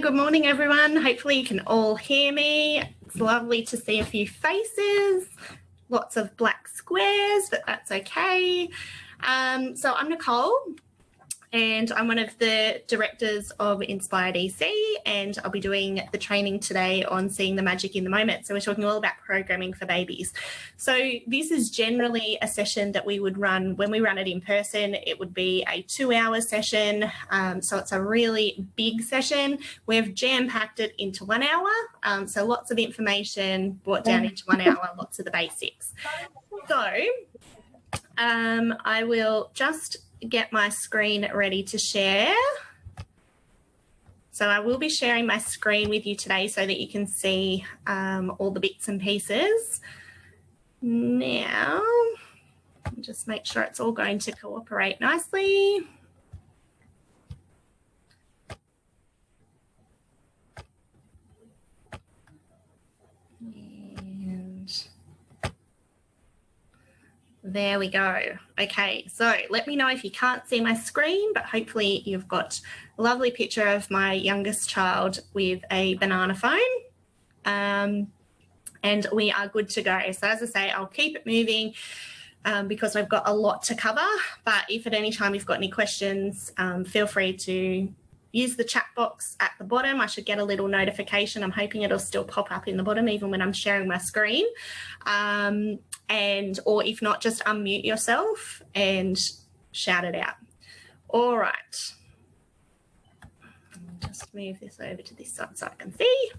Good morning, everyone. Hopefully you can all hear me. It's lovely to see a few faces, lots of black squares, but that's okay. So I'm Nicole, and I'm one of the directors of Inspired EC, and I'll be doing the training today on seeing the magic in the moment. So we're talking all about programming for babies. So this is generally a session that we would run when we run it in person. It would be a 2-hour session. So it's a really big session. We've jam-packed it into 1 hour. So lots of information brought down into 1 hour, lots of the basics. So I will just get my screen ready to share. So I will be sharing my screen with you today so that you can see all the bits and pieces. Now, just make sure it's all going to cooperate nicely. There we go. Okay, so let me know if you can't see my screen, but hopefully you've got a lovely picture of my youngest child with a banana phone. And we are good to go. So as I say, I'll keep it moving because I've got a lot to cover. But if at any time you've got any questions, feel free to use the chat box at the bottom. I should get a little notification. I'm hoping it'll still pop up in the bottom even when I'm sharing my screen. Or if not, just unmute yourself and shout it out. All right. I'll just move this over to this side so I can see.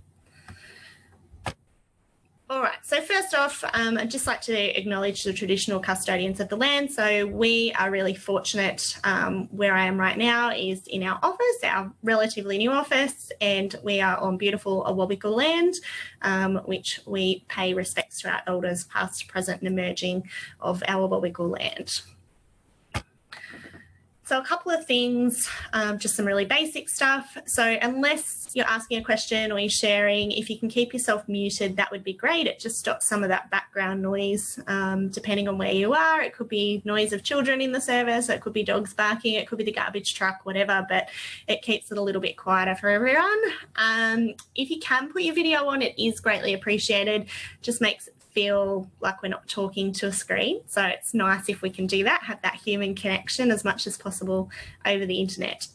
All right, so first off, I'd just like to acknowledge the traditional custodians of the land. So we are really fortunate. Where I am right now is in our office, our relatively new office, and we are on beautiful Awabakal land, which we pay respects to our elders past, present and emerging of our Awabakal land. So a couple of things, just some really basic stuff. So unless you're asking a question or you're sharing, if you can keep yourself muted, that would be great. It just stops some of that background noise, depending on where you are. It could be noise of children in the service, it could be dogs barking, it could be the garbage truck, whatever, but it keeps it a little bit quieter for everyone. If you can put your video on, it is greatly appreciated. Just makes it feel like we're not talking to a screen. So it's nice if we can do that, have that human connection as much as possible over the internet.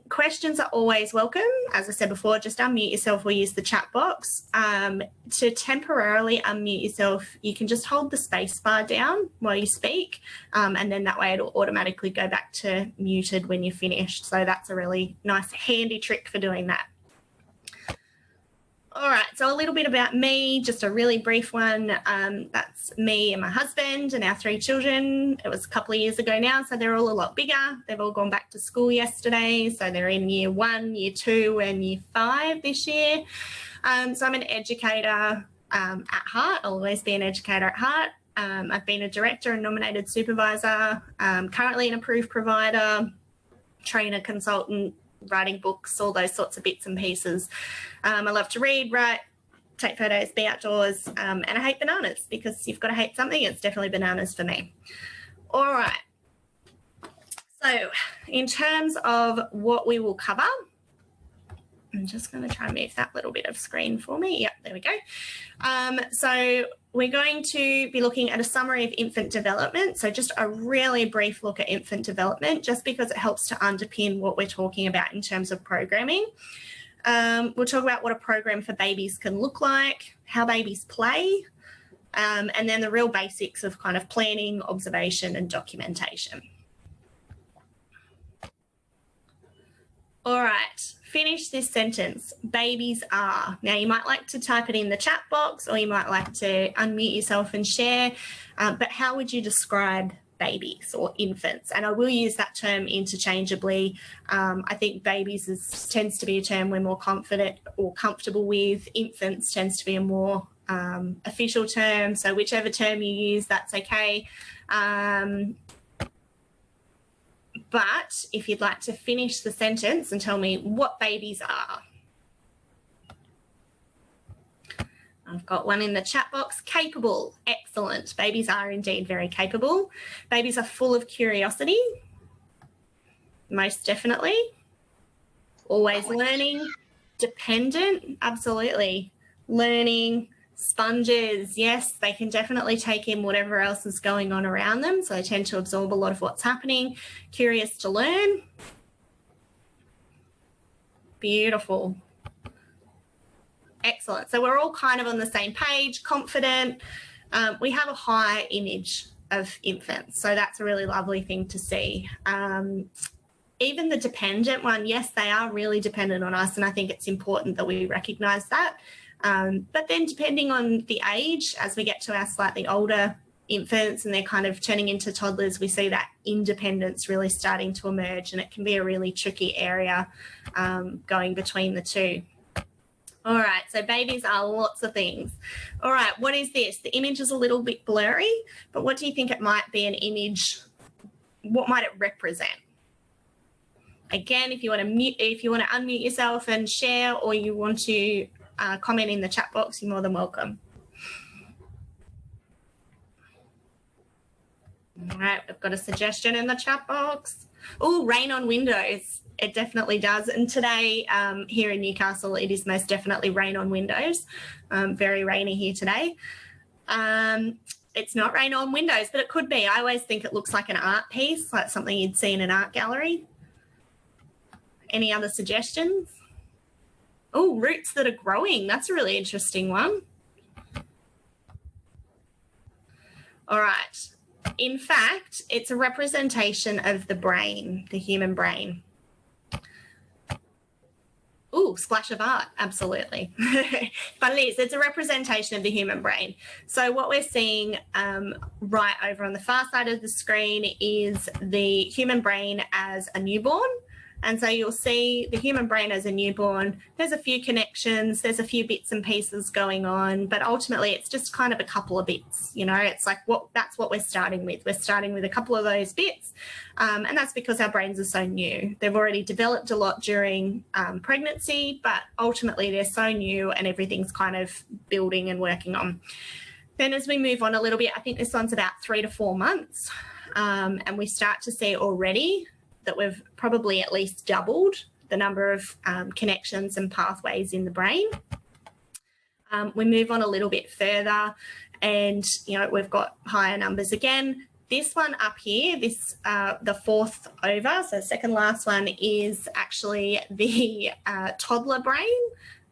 Questions are always welcome. As I said before, just unmute yourself or use the chat box. To temporarily unmute yourself, you can just hold the space bar down while you speak, and then that way it'll automatically go back to muted when you're finished. So that's a really nice handy trick for doing that. All right, so a little bit about me, just a really brief one. That's me and my husband and our 3 children. It was a couple of years ago now, so they're all a lot bigger. They've all gone back to school yesterday, so they're in year 1, year 2 and year 5 this year. So I'm an educator at heart. I'll always be an educator at heart. I've been a director and nominated supervisor, currently an approved provider, trainer, consultant, writing books, all those sorts of bits and pieces. I love to read, write, take photos, be outdoors, and I hate bananas because you've got to hate something. It's definitely bananas for me. All right. So in terms of what we will cover, I'm just going to try and move that little bit of screen for me. Yep, there we go. So we're going to be looking at a summary of infant development. So just a really brief look at infant development, just because it helps to underpin what we're talking about in terms of programming. We'll talk about what a program for babies can look like, how babies play, and then the real basics of kind of planning, observation and documentation. All right, finish this sentence. Babies are. Now, you might like to type it in the chat box or you might like to unmute yourself and share, but how would you describe babies or infants? And I will use that term interchangeably. I think babies tends to be a term we're more confident or comfortable with. Infants tends to be a more official term. So whichever term you use, that's okay. But if you'd like to finish the sentence and tell me what babies are. I've got one in the chat box. Capable. Excellent. Babies are indeed very capable. Babies are full of curiosity. Most definitely. always learning. Dependent, absolutely. Learning. Sponges, yes, they can definitely take in whatever else is going on around them, so they tend to absorb a lot of what's happening. Curious to learn. Beautiful. Excellent. So we're all kind of on the same page. Confident. We have a high image of infants, so that's a really lovely thing to see. Even the dependent one, yes, they are really dependent on us, and I think it's important that we recognise that. But then depending on the age, as we get to our slightly older infants and they're kind of turning into toddlers, we see that independence really starting to emerge, and it can be a really tricky area going between the two. All right, so babies are lots of things. All right, what is this? The image is a little bit blurry, but what do you think it might be an image? What might it represent? Again, if you want to unmute yourself and share, or you want to comment in the chat box, you're more than welcome. All right, we've got a suggestion in the chat box. Oh, rain on windows. It definitely does. And today here in Newcastle, it is most definitely rain on windows. Very rainy here today. It's not rain on windows, but it could be. I always think it looks like an art piece, like something you'd see in an art gallery. Any other suggestions? Oh, roots that are growing. That's a really interesting one. All right. In fact, it's a representation of the brain, the human brain. Ooh, splash of art, absolutely. But it is, it's a representation of the human brain. So what we're seeing right over on the far side of the screen is the human brain as a newborn. And so you'll see the human brain as a newborn. There's a few connections, there's a few bits and pieces going on, but ultimately it's just kind of a couple of bits, you know, it's like that's what we're starting with. We're starting with a couple of those bits, and that's because our brains are so new. They've already developed a lot during pregnancy, but ultimately they're so new and everything's kind of building and working on. Then as we move on a little bit, I think this one's about 3 to 4 months, and we start to see already that we've probably at least doubled the number of connections and pathways in the brain. We move on a little bit further and, you know, we've got higher numbers again. This one up here, this the fourth over, so second last one, is actually the toddler brain.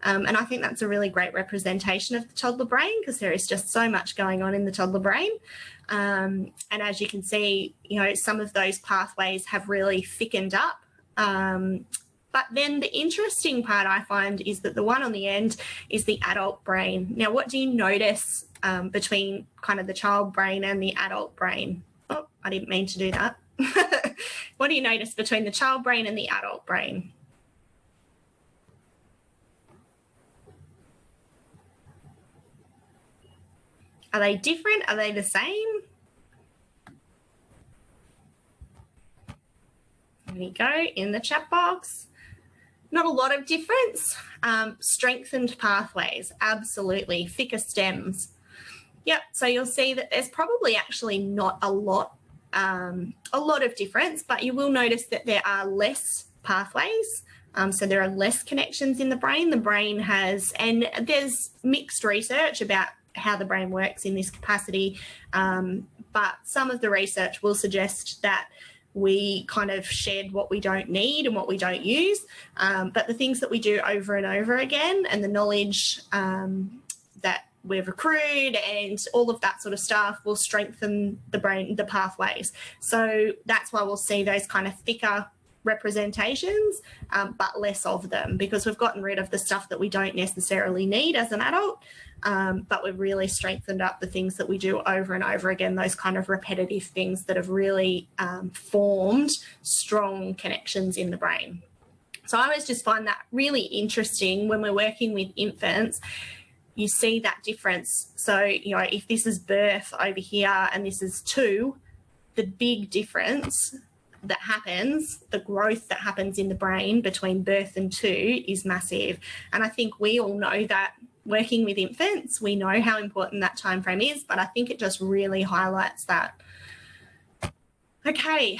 And I think that's a really great representation of the toddler brain because there is just so much going on in the toddler brain. And as you can see, you know, some of those pathways have really thickened up. But then the interesting part I find is that the one on the end is the adult brain. Now, what do you notice between kind of the child brain and the adult brain? Oh, I didn't mean to do that. What do you notice between the child brain and the adult brain? Are they different? Are they the same? There you go, in the chat box. Not a lot of difference. Strengthened pathways, absolutely. Thicker stems. Yep, so you'll see that there's probably actually not a lot of difference, but you will notice that there are less pathways. So there are less connections in the brain. The brain has, and there's mixed research about how the brain works in this capacity, but some of the research will suggest that we kind of shed what we don't need and what we don't use, but the things that we do over and over again and the knowledge that we've accrued and all of that sort of stuff will strengthen the brain, the pathways. So that's why we'll see those kind of thicker representations, but less of them because we've gotten rid of the stuff that we don't necessarily need as an adult, but we've really strengthened up the things that we do over and over again, those kind of repetitive things that have really formed strong connections in the brain. So I always just find that really interesting when we're working with infants. You see that difference. So, you know, if this is birth over here and this is 2, the big difference that happens, the growth that happens in the brain between birth and 2 is massive. And I think we all know that working with infants, we know how important that time frame is, but I think it just really highlights that. Okay,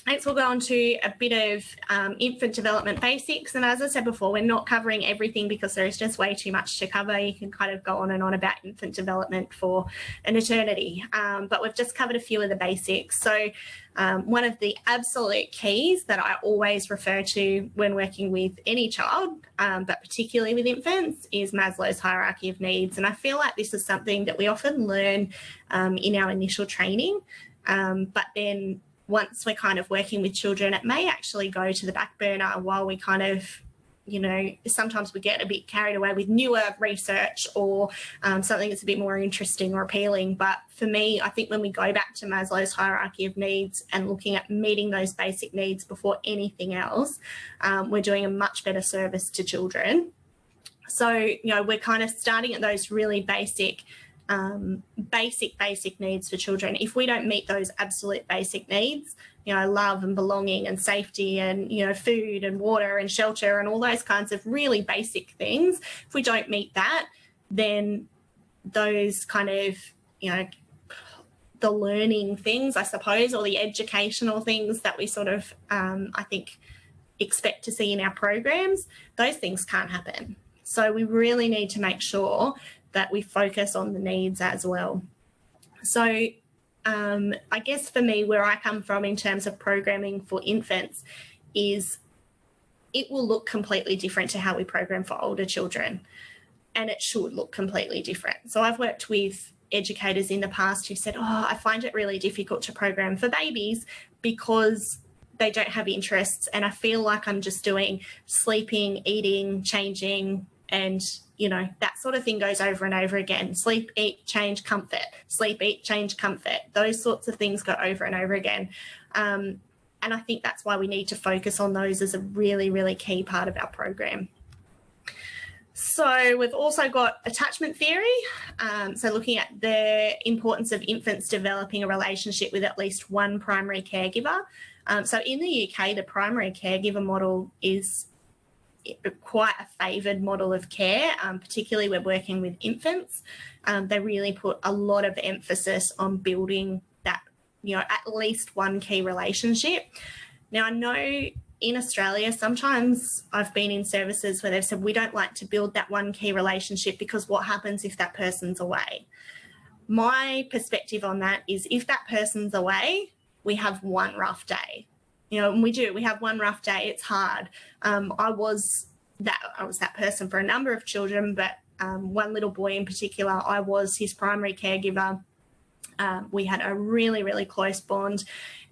Next, we'll go on to a bit of infant development basics. And as I said before, we're not covering everything because there is just way too much to cover. You can kind of go on and on about infant development for an eternity. But we've just covered a few of the basics. So one of the absolute keys that I always refer to when working with any child, but particularly with infants, is Maslow's hierarchy of needs. And I feel like this is something that we often learn in our initial training, but then once we're kind of working with children, it may actually go to the back burner while we kind of, you know, sometimes we get a bit carried away with newer research or something that's a bit more interesting or appealing. But for me, I think when we go back to Maslow's hierarchy of needs and looking at meeting those basic needs before anything else, we're doing a much better service to children. So, you know, we're kind of starting at those really basic needs for children. If we don't meet those absolute basic needs, you know, love and belonging and safety and, you know, food and water and shelter and all those kinds of really basic things, if we don't meet that, then those kind of, you know, the learning things, I suppose, or the educational things that we sort of, I think, expect to see in our programs, those things can't happen. So we really need to make sure that we focus on the needs as well. So I guess for me, where I come from in terms of programming for infants is it will look completely different to how we program for older children, and it should look completely different. So I've worked with educators in the past who said, oh, I find it really difficult to program for babies because they don't have interests, and I feel like I'm just doing sleeping, eating, changing, and, you know, that sort of thing goes over and over again. Sleep, eat, change, comfort. Sleep, eat, change, comfort. Those sorts of things go over and over again. And I think that's why we need to focus on those as a really, really key part of our program. So we've also got attachment theory. So looking at the importance of infants developing a relationship with at least one primary caregiver. So in the UK, the primary caregiver model is quite a favoured model of care, particularly we're working with infants. They really put a lot of emphasis on building that, you know, at least one key relationship. Now, I know in Australia, sometimes I've been in services where they've said, we don't like to build that one key relationship because what happens if that person's away? My perspective on that is if that person's away, we have one rough day. You know, and we have one rough day. It's hard. I was that person for a number of children, but one little boy in particular, I was his primary caregiver. We had a really, really close bond.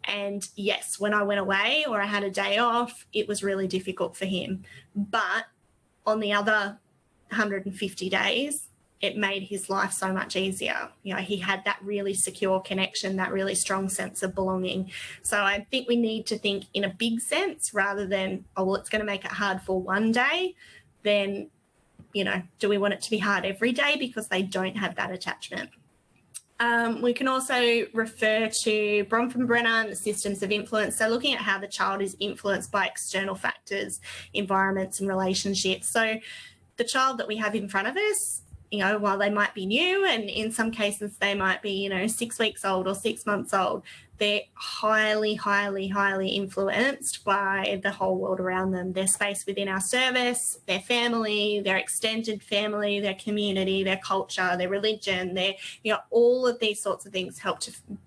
And yes, when I went away or I had a day off, it was really difficult for him. But on the other 150 days, it made his life so much easier. You know, he had that really secure connection, that really strong sense of belonging. So I think we need to think in a big sense rather than, oh, well, it's going to make it hard for one day. Then, you know, do we want it to be hard every day because they don't have that attachment? We can also refer to Bronfenbrenner and the systems of influence. So looking at how the child is influenced by external factors, environments and relationships. So the child that we have in front of us, you know, while they might be new and in some cases they might be, you know, 6 weeks old or 6 months old, they're highly, highly, highly influenced by the whole world around them, their space within our service, their family, their extended family, their community, their culture, their religion, their, you know, all of these sorts of things help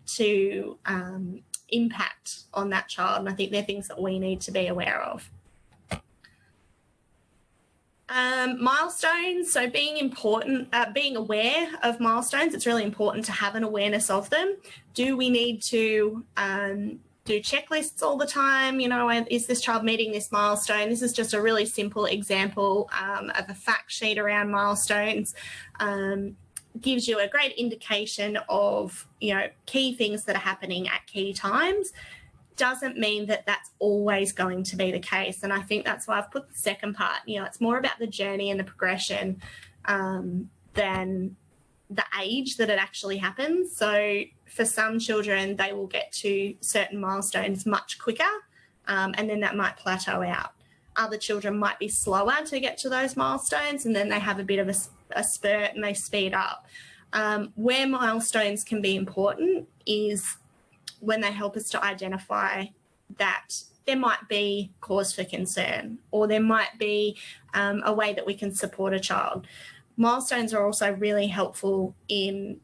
to impact on that child. And I think they're things that we need to be aware of. Milestones, so being aware of milestones, it's really important to have an awareness of them. Do we need to do checklists all the time? You know, is this child meeting this milestone? This is just a really simple example of a fact sheet around milestones. Gives you a great indication of, you know, key things that are happening at key times. Doesn't mean that that's always going to be the case. And I think that's why I've put the second part, you know, it's more about the journey and the progression than the age that it actually happens. So for some children, they will get to certain milestones much quicker and then that might plateau out. Other children might be slower to get to those milestones and then they have a bit of a spurt and they speed up. Where milestones can be important is when they help us to identify that there might be cause for concern, or there might be a way that we can support a child. Milestones are also really helpful in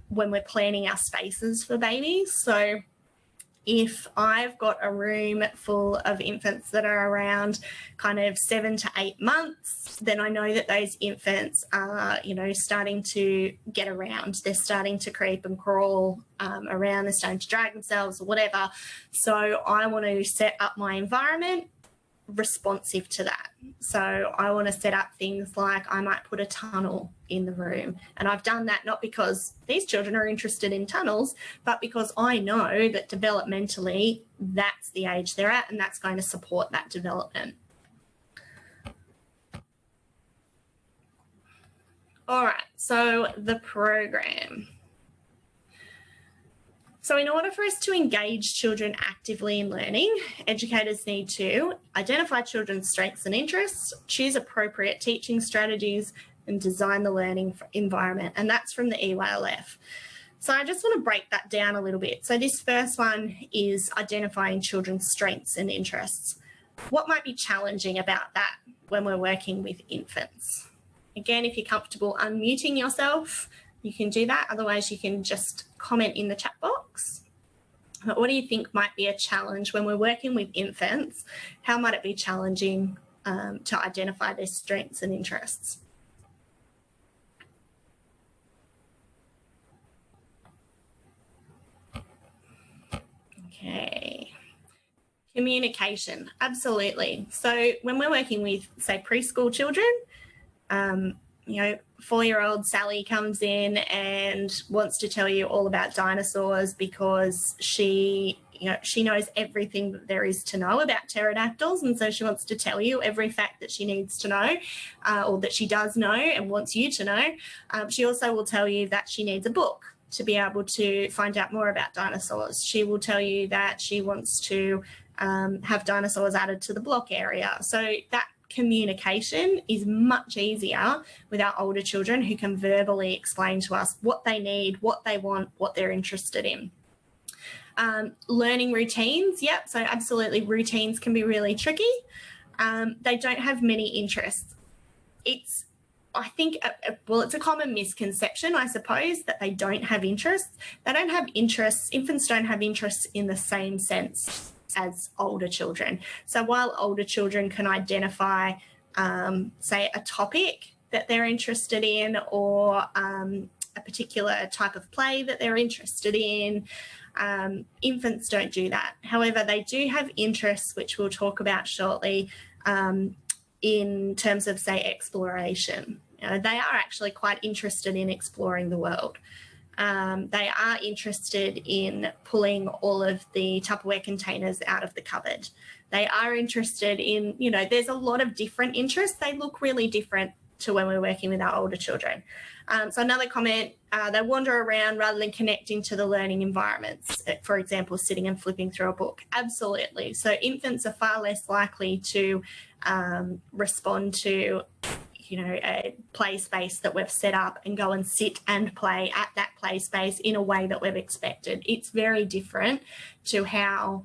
when we're planning our spaces for babies. So if I've got a room full of infants that are around kind of 7 to 8 months, then I know that those infants are, you know, starting to get around. They're starting to creep and crawl around. They're starting to drag themselves or whatever. So I want to set up my environment responsive to that. So I want to set up things like I might put a tunnel in the room, and I've done that not because these children are interested in tunnels, but because I know that developmentally that's the age they're at and that's going to support that development. All right, so the program. So in order for us to engage children actively in learning, educators need to identify children's strengths and interests, choose appropriate teaching strategies, and design the learning environment. And that's from the EYLF. So I just want to break that down a little bit. So this first one is identifying children's strengths and interests. What might be challenging about that when we're working with infants? Again, if you're comfortable unmuting yourself, you can do that. Otherwise, you can just comment in the chat box. But what do you think might be a challenge when we're working with infants? How might it be challenging to identify their strengths and interests? Okay. Communication, absolutely. So when we're working with, say, preschool children, you know, 4-year-old Sally comes in and wants to tell you all about dinosaurs because she knows everything that there is to know about pterodactyls, and so she wants to tell you every fact that she needs to know, or that she does know and wants you to know. She also will tell you that she needs a book to be able to find out more about dinosaurs. She will tell you that she wants to have dinosaurs added to the block area. So that communication is much easier with our older children, who can verbally explain to us what they need, what they want, what they're interested in. Learning routines, yep, so absolutely routines can be really tricky. They don't have many interests. I think, well, it's a common misconception, I suppose, that they don't have interests. They don't have interests. Infants don't have interests in the same sense as older children. So while older children can identify, say, a topic that they're interested in, or a particular type of play that they're interested in, infants don't do that. However, they do have interests, which we'll talk about shortly, in terms of, say, exploration. They are actually quite interested in exploring the world. They are interested in pulling all of the Tupperware containers out of the cupboard. They are interested in, you know, there's a lot of different interests. They look really different to when we're working with our older children. So another comment, they wander around rather than connecting to the learning environments, for example, sitting and flipping through a book. Absolutely. So infants are far less likely to respond to, you know, a play space that we've set up and go and sit and play at that play space in a way that we've expected. It's very different to how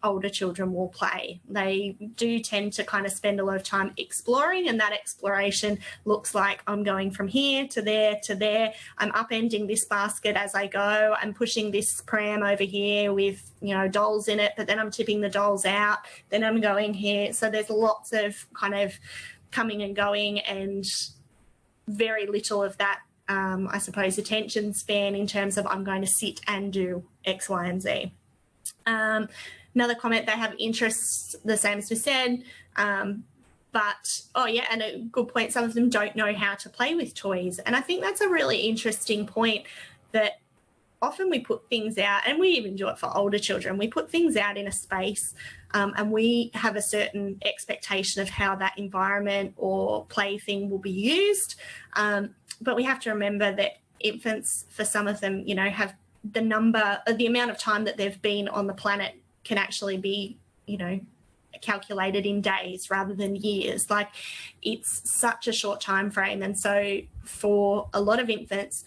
older children will play. They do tend to kind of spend a lot of time exploring, and that exploration looks like I'm going from here to there to there. I'm upending this basket as I go. I'm pushing this pram over here with, you know, dolls in it, but then I'm tipping the dolls out. Then I'm going here. So there's lots of kind of coming and going, and very little of that, I suppose, attention span in terms of I'm going to sit and do X, Y, and Z. Another comment, they have interests, the same as we said, but, oh yeah, and a good point, some of them don't know how to play with toys. And I think that's a really interesting point, that often we put things out, and we even do it for older children, we put things out in a space, and we have a certain expectation of how that environment or plaything will be used. But we have to remember that infants, for some of them, you know, have the amount of time that they've been on the planet can actually be, you know, calculated in days rather than years. Like, it's such a short time frame. And so for a lot of infants,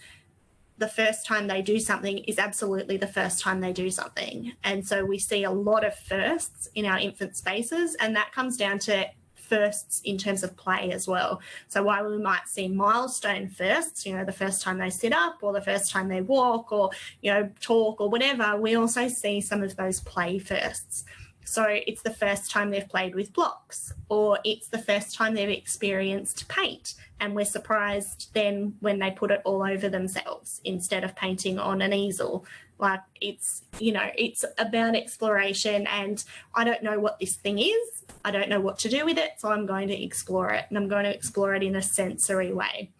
the first time they do something is absolutely the first time they do something. And so we see a lot of firsts in our infant spaces, and that comes down to firsts in terms of play as well. So while we might see milestone firsts, you know, the first time they sit up or the first time they walk or, you know, talk or whatever, we also see some of those play firsts. So it's the first time they've played with blocks, or it's the first time they've experienced paint, and we're surprised then when they put it all over themselves instead of painting on an easel. Like, it's, you know, it's about exploration, and I don't know what this thing is. I don't know what to do with it, so I'm going to explore it, and I'm going to explore it in a sensory way.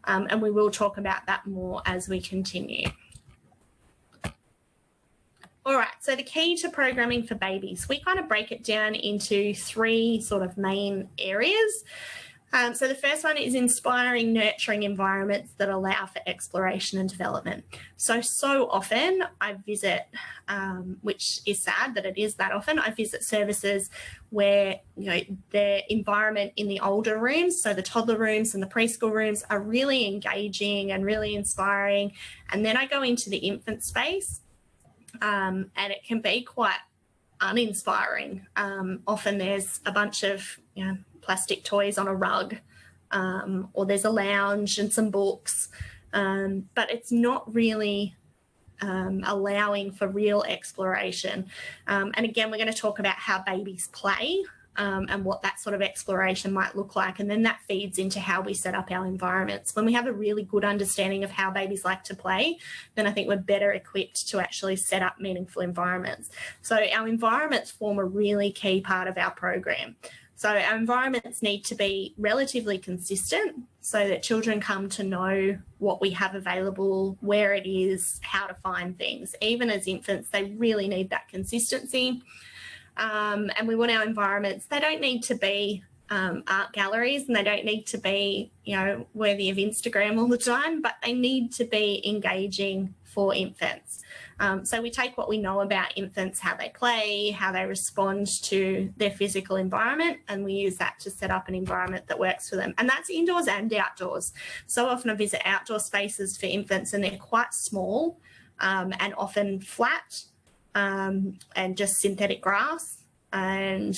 And we will talk about that more as we continue. All right, so the key to programming for babies, we kind of break it down into three sort of main areas. So the first one is inspiring, nurturing environments that allow for exploration and development. So often I visit, which is sad that it is that often, I visit services where, you know, the environment in the older rooms, so the toddler rooms and the preschool rooms, are really engaging and really inspiring. And then I go into the infant space, and it can be quite uninspiring. Often there's a bunch of, you know, plastic toys on a rug, or there's a lounge and some books, but it's not really allowing for real exploration. And again, we're going to talk about how babies play, and what that sort of exploration might look like. And then that feeds into how we set up our environments. When we have a really good understanding of how babies like to play, then I think we're better equipped to actually set up meaningful environments. So our environments form a really key part of our program. So our environments need to be relatively consistent so that children come to know what we have available, where it is, how to find things. Even as infants, they really need that consistency. And we want our environments, they don't need to be art galleries, and they don't need to be, you know, worthy of Instagram all the time, but they need to be engaging for infants. So we take what we know about infants, how they play, how they respond to their physical environment, and we use that to set up an environment that works for them. And that's indoors and outdoors. So often I visit outdoor spaces for infants, and they're quite small, and often flat, and just synthetic grass, and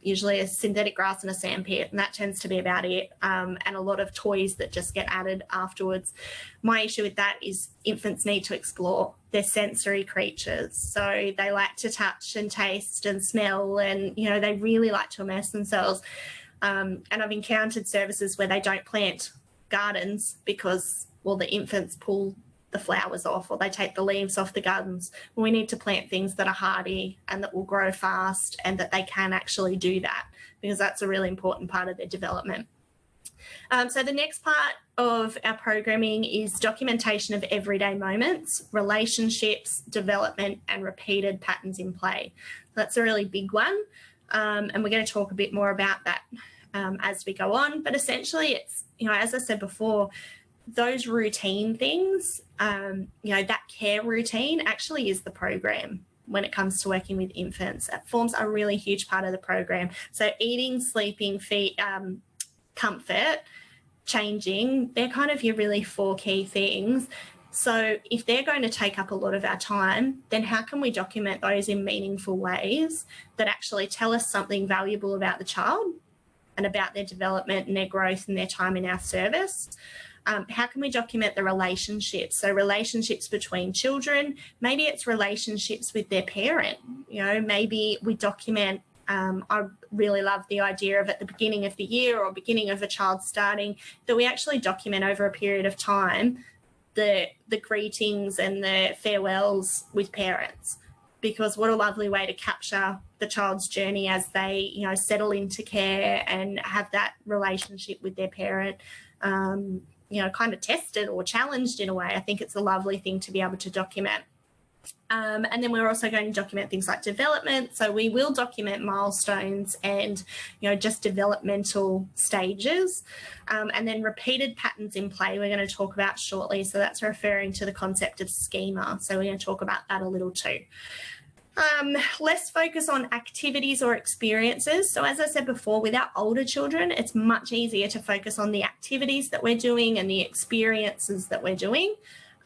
usually a synthetic grass and a sandpit, and that tends to be about it, and a lot of toys that just get added afterwards. My issue with that is infants need to explore. They're sensory creatures, so they like to touch and taste and smell, and, you know, they really like to immerse themselves. And I've encountered services where they don't plant gardens because, well, the infants pull the flowers off, or they take the leaves off the gardens. We need to plant things that are hardy and that will grow fast, and that they can actually do that, because that's a really important part of their development. So the next part of our programming is documentation of everyday moments, relationships, development, and repeated patterns in play. That's a really big one, and we're going to talk a bit more about that as we go on. But essentially, it's, you know, as I said before, those routine things, you know, that care routine actually is the program when it comes to working with infants. It forms a really huge part of the program. So eating, sleeping, comfort, changing, they're kind of your really four key things. So if they're going to take up a lot of our time, then how can we document those in meaningful ways that actually tell us something valuable about the child and about their development and their growth and their time in our service? How can we document the relationships? So relationships between children, maybe it's relationships with their parent. You know, maybe we document, I really love the idea of at the beginning of the year or beginning of a child starting, that we actually document over a period of time the greetings and the farewells with parents. Because what a lovely way to capture the child's journey as they, you know, settle into care and have that relationship with their parent, you know, kind of tested or challenged in a way. I think it's a lovely thing to be able to document. And then we're also going to document things like development. So we will document milestones and, you know, just developmental stages. And then repeated patterns in play we're going to talk about shortly. So that's referring to the concept of schema. So we're going to talk about that a little too. Less focus on activities or experiences. So as I said before, with our older children, it's much easier to focus on the activities that we're doing and the experiences that we're doing.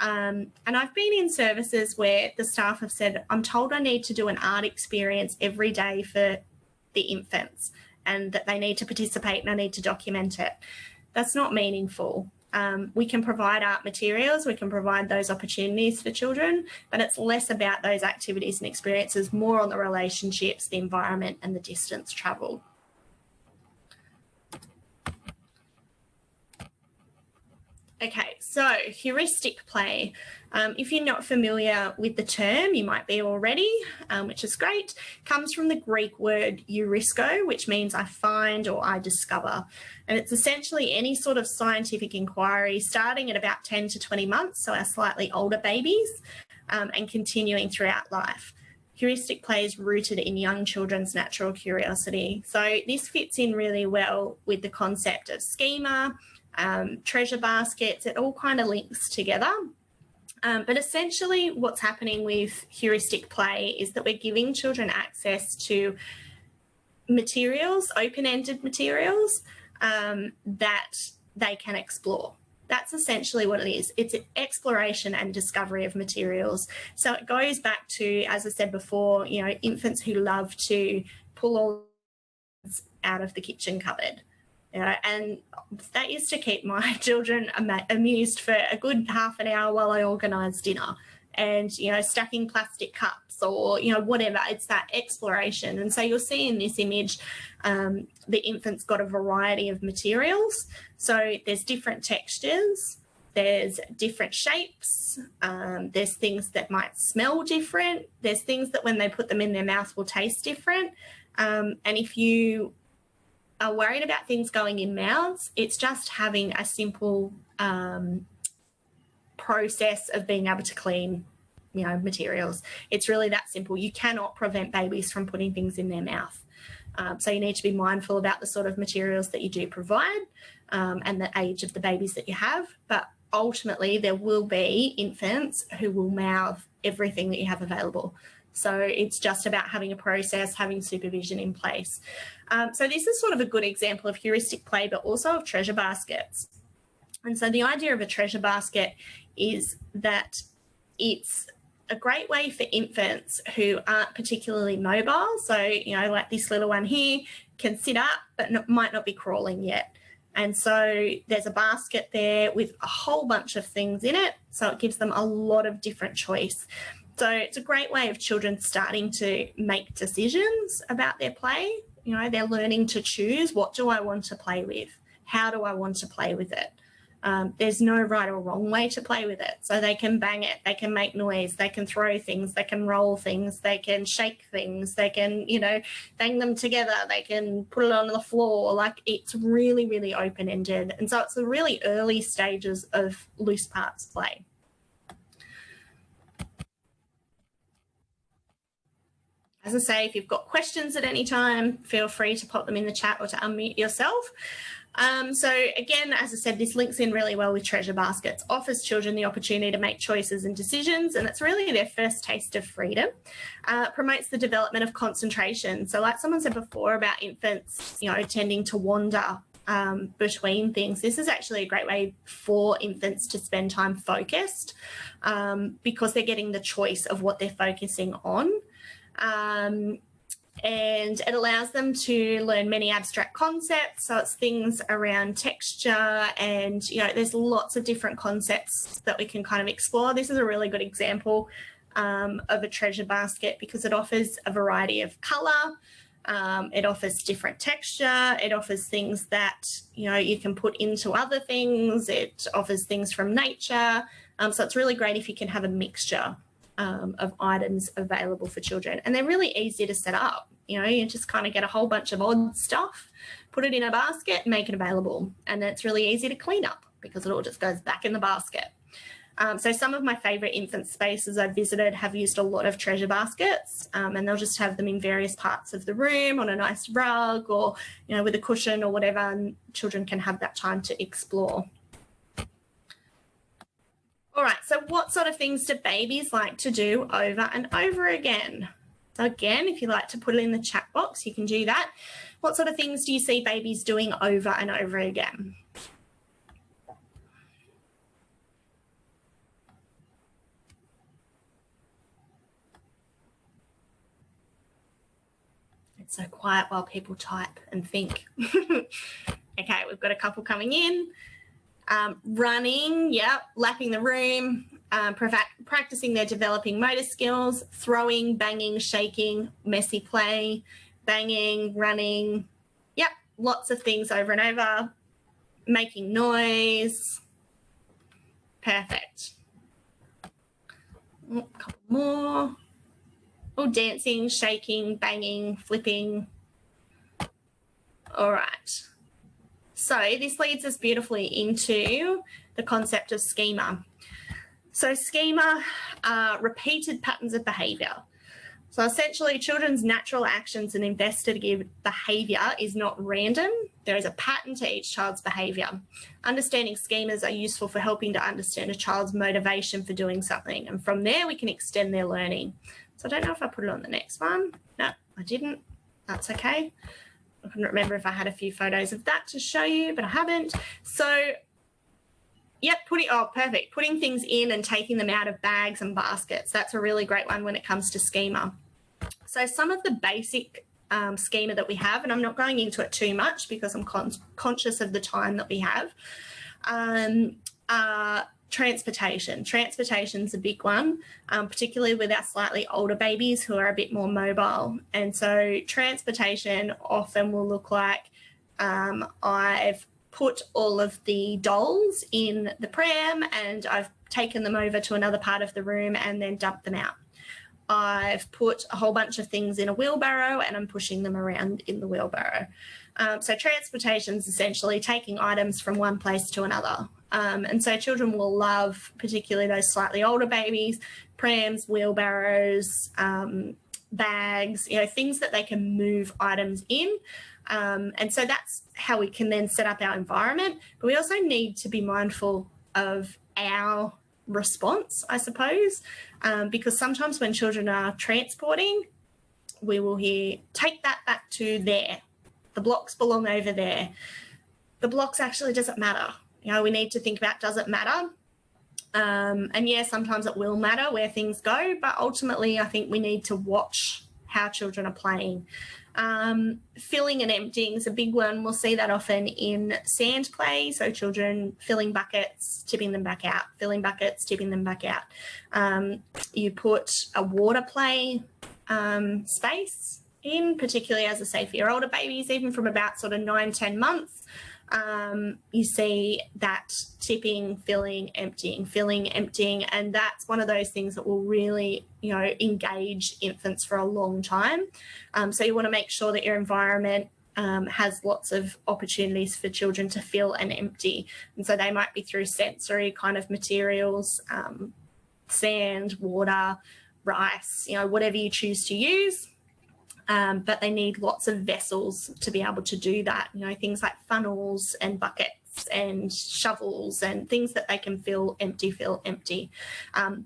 And I've been in services where the staff have said, I'm told I need to do an art experience every day for the infants and that they need to participate and I need to document it. That's not meaningful. We can provide art materials, we can provide those opportunities for children, but it's less about those activities and experiences, more on the relationships, the environment and the distance travelled. Okay, so heuristic play. If you're not familiar with the term, you might be already, which is great. Comes from the Greek word eurisko, which means I find or I discover. And it's essentially any sort of scientific inquiry starting at about 10 to 20 months, so our slightly older babies, and continuing throughout life. Heuristic play is rooted in young children's natural curiosity. So this fits in really well with the concept of schema, treasure baskets. It all kind of links together. But essentially what's happening with heuristic play is that we're giving children access to materials, open-ended materials, that they can explore. That's essentially what it is. It's an exploration and discovery of materials. So it goes back to, as I said before, you know, infants who love to pull all out of the kitchen cupboard. You know, and that used to keep my children amused for a good half an hour while I organised dinner, and, you know, stacking plastic cups or, you know, whatever. It's that exploration. And so you'll see in this image, the infant's got a variety of materials. So there's different textures, there's different shapes, there's things that might smell different, there's things that when they put them in their mouth will taste different. And if you are worried about things going in mouths, it's just having a simple process of being able to clean, you know, materials. It's really that simple. You cannot prevent babies from putting things in their mouth. So you need to be mindful about the sort of materials that you do provide, and the age of the babies that you have. But ultimately, there will be infants who will mouth everything that you have available. So it's just about having a process, having supervision in place. So this is sort of a good example of heuristic play, but also of treasure baskets. And so the idea of a treasure basket is that it's a great way for infants who aren't particularly mobile. So, you know, like this little one here can sit up, but might not be crawling yet. And so there's a basket there with a whole bunch of things in it. So it gives them a lot of different choice. So it's a great way of children starting to make decisions about their play. You know, they're learning to choose, what do I want to play with? How do I want to play with it? There's no right or wrong way to play with it. So they can bang it, they can make noise, they can throw things, they can roll things, they can shake things, they can, you know, bang them together, they can put it on the floor. Like, it's really, really open-ended. And so it's the really early stages of loose parts play. As I say, if you've got questions at any time, feel free to pop them in the chat or to unmute yourself. So again, as I said, this links in really well with treasure baskets, offers children the opportunity to make choices and decisions, and it's really their first taste of freedom. Promotes the development of concentration. So like someone said before about infants, you know, tending to wander between things, this is actually a great way for infants to spend time focused, because they're getting the choice of what they're focusing on. And it allows them to learn many abstract concepts. So it's things around texture, and, you know, there's lots of different concepts that we can kind of explore. This is a really good example of a treasure basket because it offers a variety of colour. It offers different texture. It offers things that, you know, you can put into other things. It offers things from nature. So it's really great if you can have a mixture of items available for children, and they're really easy to set up. You know, you just kind of get a whole bunch of odd stuff, put it in a basket, make it available, and it's really easy to clean up because it all just goes back in the basket. So some of my favourite infant spaces I've visited have used a lot of treasure baskets, and they'll just have them in various parts of the room on a nice rug, or, you know, with a cushion or whatever, and children can have that time to explore. All right, so what sort of things do babies like to do over and over again? So again, if you like to put it in the chat box, you can do that. What sort of things do you see babies doing over and over again? So quiet while people type and think. Okay, we've got a couple coming in. Running, yep, lapping the room, practicing their developing motor skills, throwing, banging, shaking, messy play, banging, running, yep, lots of things over and over, making noise. Perfect. A couple more. Oh, dancing, shaking, banging, flipping. All right. So this leads us beautifully into the concept of schema. So schema are repeated patterns of behaviour. So essentially, children's natural actions and investigative behaviour is not random. There is a pattern to each child's behaviour. Understanding schemas are useful for helping to understand a child's motivation for doing something. And from there, we can extend their learning. So I don't know if I put it on the next one. No, I didn't. That's okay. I couldn't remember if I had a few photos of that to show you, but I haven't. So, yep, perfect. Putting things in and taking them out of bags and baskets. That's a really great one when it comes to schema. So some of the basic schema that we have, and I'm not going into it too much because I'm conscious of the time that we have, transportation. Transportation's a big one, particularly with our slightly older babies who are a bit more mobile. And so transportation often will look like I've put all of the dolls in the pram and I've taken them over to another part of the room and then dumped them out. I've put a whole bunch of things in a wheelbarrow and I'm pushing them around in the wheelbarrow. So transportation is essentially taking items from one place to another. And so children will love, particularly those slightly older babies, prams, wheelbarrows, bags, things that they can move items in. And so that's how we can then set up our environment. But we also need to be mindful of our response, I suppose, because sometimes when children are transporting, we will hear, take that back to there. The blocks belong over there. The blocks actually doesn't matter. We need to think about, does it matter? And yeah, sometimes it will matter where things go, but ultimately I think we need to watch how children are playing. Filling and emptying is a big one. We'll see that often in sand play. So children filling buckets, tipping them back out, filling buckets, tipping them back out. You put a water play space in, particularly as I say for your older babies, even from about sort of 9-10 months. You see that tipping, filling, emptying, and that's one of those things that will really, engage infants for a long time. So you want to make sure that your environment has lots of opportunities for children to fill and empty. And so they might be through sensory kind of materials, sand, water, rice, whatever you choose to use. But they need lots of vessels to be able to do that, things like funnels and buckets and shovels and things that they can fill empty.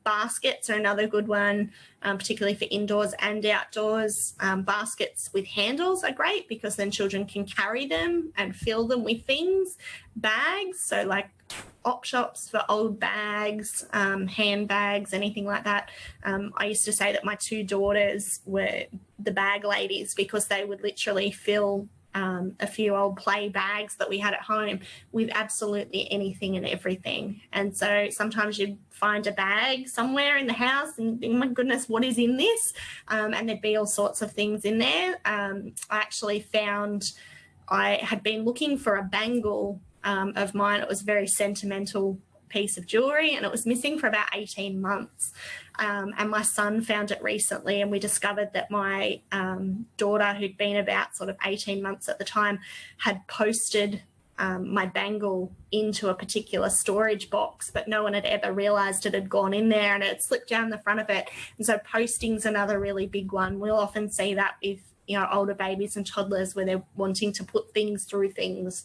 Baskets are another good one, particularly for indoors and outdoors. Baskets with handles are great because then children can carry them and fill them with things. Bags, so like op shops for old bags, handbags, anything like that. I used to say that my two daughters were the bag ladies because they would literally fill a few old play bags that we had at home with absolutely anything and everything. And so sometimes you'd find a bag somewhere in the house and think, my goodness, what is in this? And there'd be all sorts of things in there. I actually found, I had been looking for a bangle of mine. It was a very sentimental piece of jewellery and it was missing for about 18 months. And my son found it recently and we discovered that my daughter, who'd been about sort of 18 months at the time, had posted my bangle into a particular storage box, but no one had ever realised it had gone in there and it had slipped down the front of it. And so posting's another really big one. We'll often see that with older babies and toddlers where they're wanting to put things through things.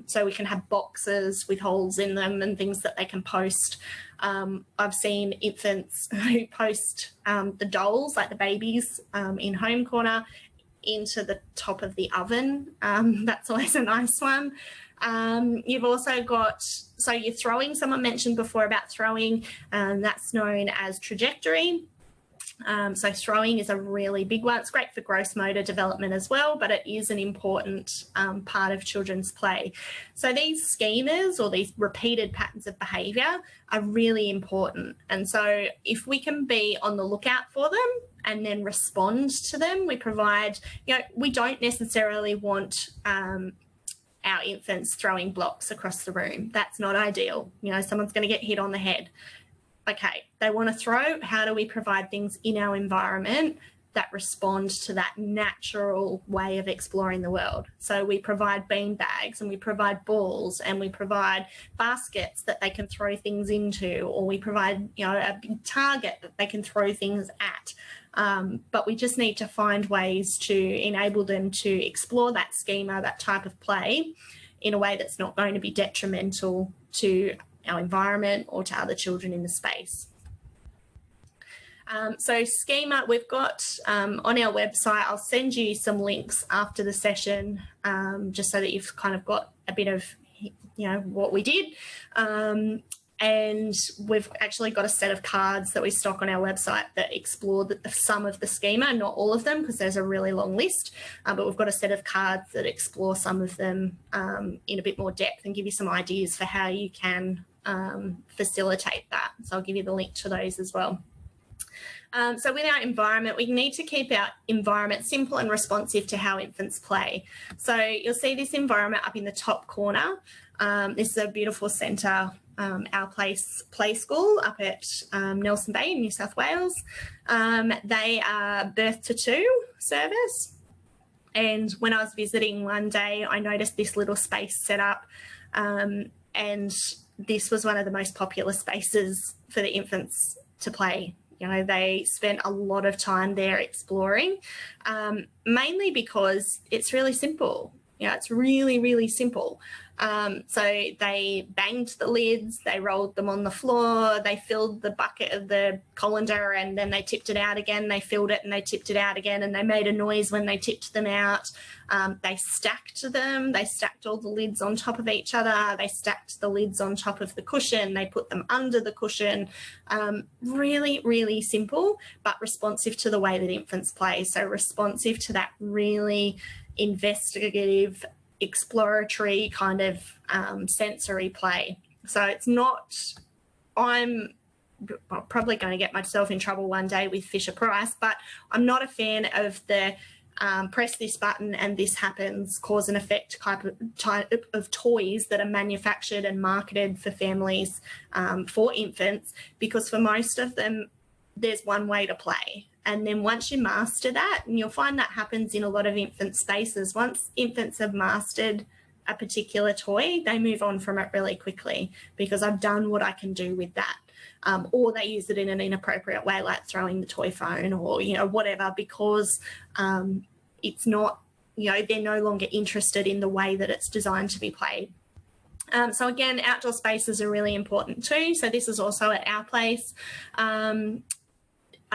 So we can have boxes with holes in them and things that they can post. I've seen infants who post the dolls, like the babies in home corner, into the top of the oven. That's always a nice one. You've also got, so you're throwing, someone mentioned before about throwing, that's known as trajectory. So throwing is a really big one. It's great for gross motor development as well, but it is an important part of children's play. So these schemas or these repeated patterns of behaviour are really important. And so if we can be on the lookout for them and then respond to them, we provide, we don't necessarily want our infants throwing blocks across the room. That's not ideal. Someone's going to get hit on the head. Okay, they want to throw. How do we provide things in our environment that respond to that natural way of exploring the world? So we provide bean bags, and we provide balls, and we provide baskets that they can throw things into, or we provide, a big target that they can throw things at. But we just need to find ways to enable them to explore that schema, that type of play, in a way that's not going to be detrimental to our environment or to other children in the space. So schema, we've got on our website, I'll send you some links after the session, just so that you've kind of got a bit of, what we did. And we've actually got a set of cards that we stock on our website that explore some of the schema, not all of them, because there's a really long list, but we've got a set of cards that explore some of them in a bit more depth and give you some ideas for how you can facilitate that. So I'll give you the link to those as well. So with our environment, we need to keep our environment simple and responsive to how infants play. So you'll see this environment up in the top corner. This is a beautiful centre, our play school up at Nelson Bay in New South Wales. They are birth to 2 service. And when I was visiting one day, I noticed this little space set up, and this was one of the most popular spaces for the infants to play. They spent a lot of time there exploring, mainly because it's really simple. It's really, really simple. So they banged the lids, they rolled them on the floor, they filled the bucket of the colander, and then they tipped it out again. They filled it and they tipped it out again, and they made a noise when they tipped them out. They stacked them. They stacked all the lids on top of each other. They stacked the lids on top of the cushion. They put them under the cushion. Really, really simple, but responsive to the way that infants play. So responsive to that really investigative, exploratory kind of sensory play. So it's not, I'm probably going to get myself in trouble one day with Fisher Price, but I'm not a fan of the press this button and this happens, cause and effect type of toys that are manufactured and marketed for families for infants, because for most of them, there's one way to play. And then once you master that, and you'll find that happens in a lot of infant spaces, once infants have mastered a particular toy, they move on from it really quickly because I've done what I can do with that. Or they use it in an inappropriate way, like throwing the toy phone or, whatever, because it's not, they're no longer interested in the way that it's designed to be played. So again, outdoor spaces are really important too. So this is also at our place.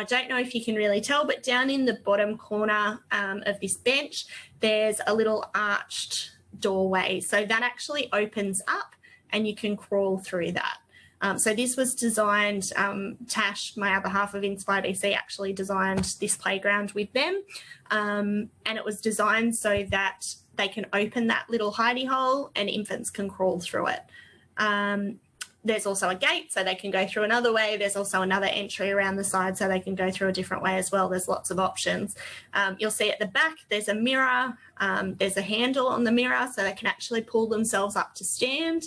I don't know if you can really tell, but down in the bottom corner of this bench, there's a little arched doorway. So that actually opens up and you can crawl through that. So this was designed, Tash, my other half of Inspire DC, actually designed this playground with them. And it was designed so that they can open that little hidey hole and infants can crawl through it. There's also a gate so they can go through another way. There's also another entry around the side so they can go through a different way as well. There's lots of options. You'll see at the back there's a mirror. There's a handle on the mirror so they can actually pull themselves up to stand.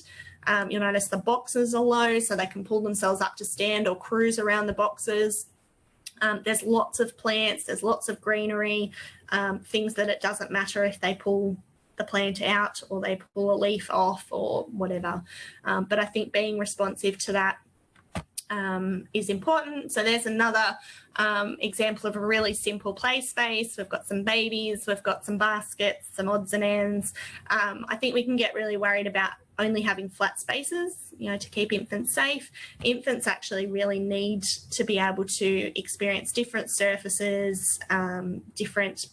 You'll notice the boxes are low so they can pull themselves up to stand or cruise around the boxes. There's lots of plants, there's lots of greenery, things that it doesn't matter if they pull the plant out or they pull a leaf off or whatever. But I think being responsive to that is important. So there's another example of a really simple play space. We've got some babies, we've got some baskets, some odds and ends. I think we can get really worried about only having flat spaces, to keep infants safe. Infants actually really need to be able to experience different surfaces, different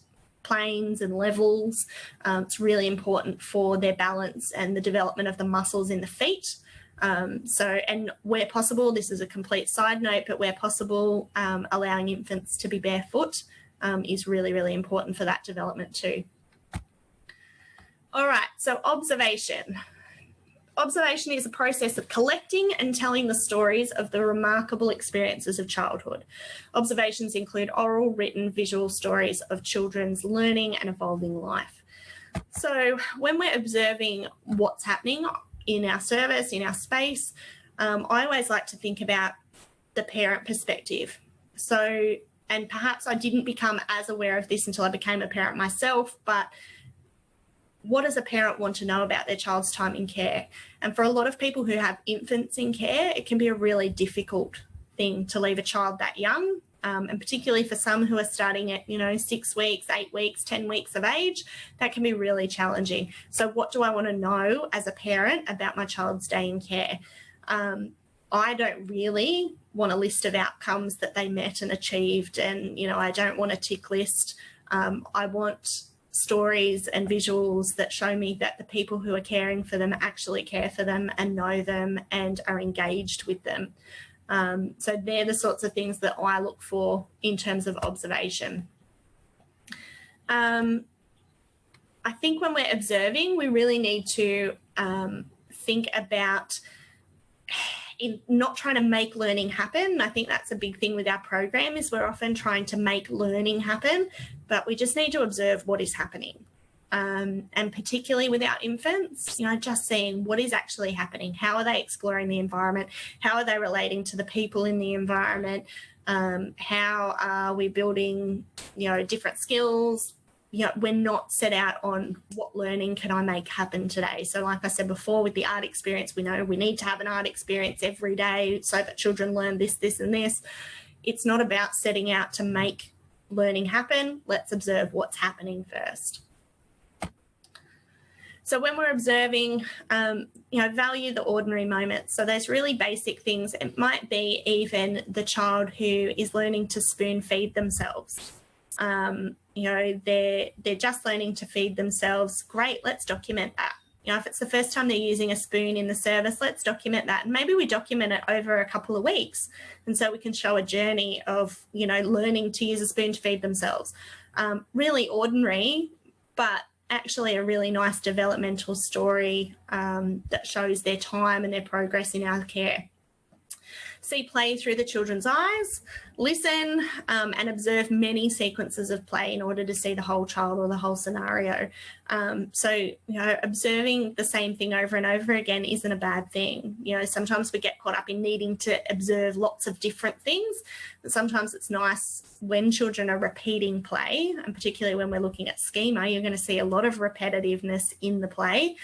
planes and levels. It's really important for their balance and the development of the muscles in the feet. And where possible, this is a complete side note, but where possible, allowing infants to be barefoot is really, really important for that development too. All right, so observation. Observation is a process of collecting and telling the stories of the remarkable experiences of childhood. Observations include oral, written, visual stories of children's learning and evolving life. So when we're observing what's happening in our service, in our space, I always like to think about the parent perspective. So, and perhaps I didn't become as aware of this until I became a parent myself, but what does a parent want to know about their child's time in care? And for a lot of people who have infants in care, it can be a really difficult thing to leave a child that young. And particularly for some who are starting at, 6 weeks, 8 weeks, 10 weeks of age, that can be really challenging. So what do I want to know as a parent about my child's day in care? I don't really want a list of outcomes that they met and achieved, and, I don't want a tick list. I want stories and visuals that show me that the people who are caring for them actually care for them and know them and are engaged with them. So they're the sorts of things that I look for in terms of observation. I think when we're observing, we really need to think about not trying to make learning happen. I think that's a big thing with our program, is we're often trying to make learning happen, but we just need to observe what is happening. And particularly with our infants, just seeing what is actually happening. How are they exploring the environment? How are they relating to the people in the environment? How are we building, different skills? We're not set out on what learning can I make happen today. So like I said before, with the art experience, we know we need to have an art experience every day so that children learn this, this, and this. It's not about setting out to make learning happen. Let's observe what's happening first. So when we're observing, value the ordinary moments. So there's really basic things. It might be even the child who is learning to spoon feed themselves. They're just learning to feed themselves. Great, let's document that. If it's the first time they're using a spoon in the service, let's document that. And maybe we document it over a couple of weeks. And so we can show a journey of, learning to use a spoon to feed themselves. Really ordinary, but actually a really nice developmental story that shows their time and their progress in our care. See play through the children's eyes, listen and observe many sequences of play in order to see the whole child or the whole scenario. Observing the same thing over and over again isn't a bad thing. Sometimes we get caught up in needing to observe lots of different things, but sometimes it's nice when children are repeating play, and particularly when we're looking at schema, you're going to see a lot of repetitiveness in the play.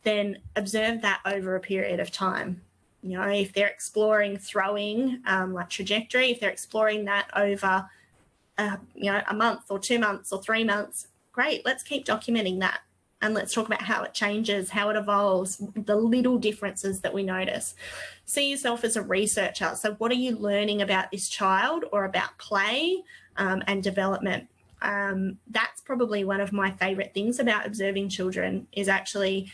Then observe that over a period of time. If they're exploring throwing, like trajectory, if they're exploring that over, a month or 2 months or 3 months, great, let's keep documenting that. And let's talk about how it changes, how it evolves, the little differences that we notice. See yourself as a researcher. So what are you learning about this child or about play and development? That's probably one of my favourite things about observing children, is actually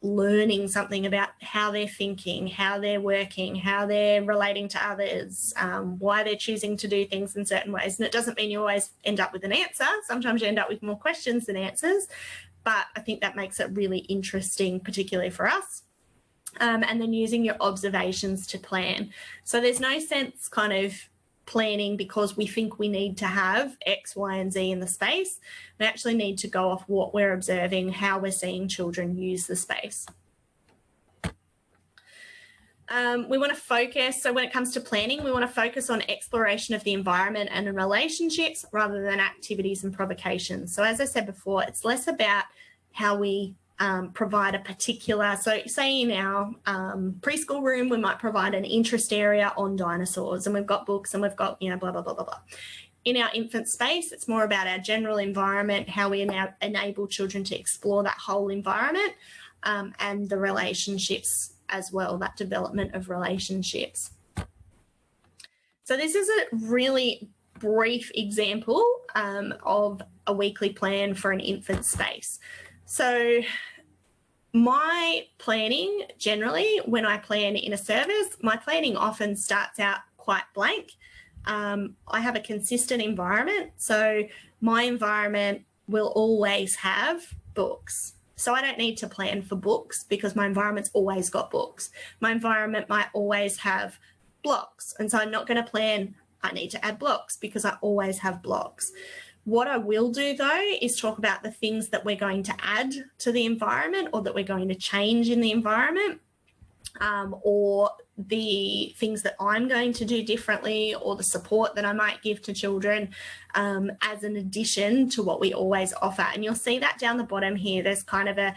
learning something about how they're thinking, how they're working, how they're relating to others, why they're choosing to do things in certain ways. And it doesn't mean you always end up with an answer. Sometimes you end up with more questions than answers, but I think that makes it really interesting, particularly for us. And then using your observations to plan. So there's no sense kind of planning because we think we need to have X, Y, and Z in the space. We actually need to go off what we're observing, how we're seeing children use the space. We want to focus, so when it comes to planning, we want to focus on exploration of the environment and relationships rather than activities and provocations. So as I said before, it's less about how we provide a particular, so say in our preschool room, we might provide an interest area on dinosaurs, and we've got books and we've got, blah, blah, blah, blah, blah. In our infant space, it's more about our general environment, how we enable children to explore that whole environment and the relationships as well, that development of relationships. So this is a really brief example of a weekly plan for an infant space. So My planning, generally, when I plan in a service, my planning often starts out quite blank. I have a consistent environment, so my environment will always have books. So I don't need to plan for books because my environment's always got books. My environment might always have blocks, and so I'm not going to plan, I need to add blocks because I always have blocks. What I will do, though, is talk about the things that we're going to add to the environment or that we're going to change in the environment, or the things that I'm going to do differently, or the support that I might give to children as an addition to what we always offer. And you'll see that down the bottom here. There's kind of a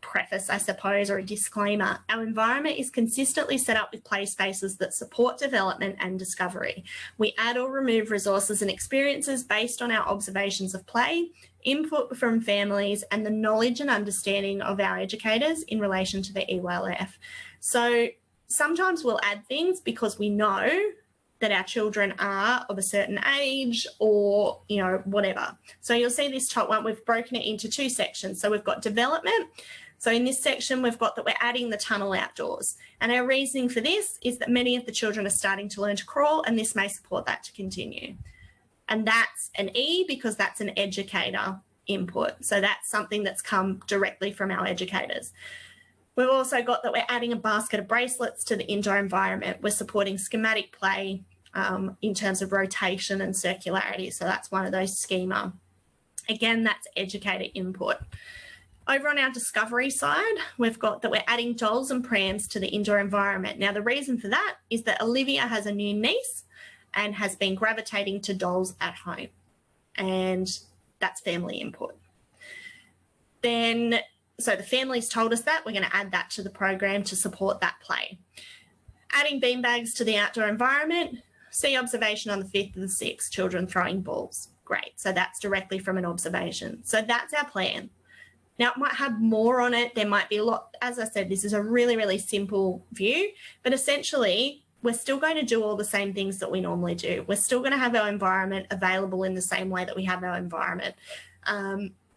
preface, I suppose, or a disclaimer. Our environment is consistently set up with play spaces that support development and discovery. We add or remove resources and experiences based on our observations of play, input from families, and the knowledge and understanding of our educators in relation to the EYLF. So sometimes we'll add things because we know that our children are of a certain age or, you know, whatever. So you'll see this top one, we've broken it into two sections. So we've got development. So in this section, we've got that we're adding the tunnel outdoors. And our reasoning for this is that many of the children are starting to learn to crawl, and this may support that to continue. And that's an E because that's an educator input. So that's something that's come directly from our educators. We've also got that we're adding a basket of bracelets to the indoor environment. We're supporting schematic play in terms of rotation and circularity. So that's one of those schema. Again, that's educator input. Over on our discovery side, we've got that we're adding dolls and prams to the indoor environment. Now, the reason for that is that Olivia has a new niece and has been gravitating to dolls at home. And that's family input. Then, so the family's told us that, we're going to add that to the program to support that play. Adding beanbags to the outdoor environment, see observation on the 5th and the 6th, children throwing balls. Great, so that's directly from an observation. So that's our plan. Now, it might have more on it. There might be a lot. As I said, this is a really, really simple view, but essentially, we're still going to do all the same things that we normally do. We're still going to have our environment available in the same way that we have our environment.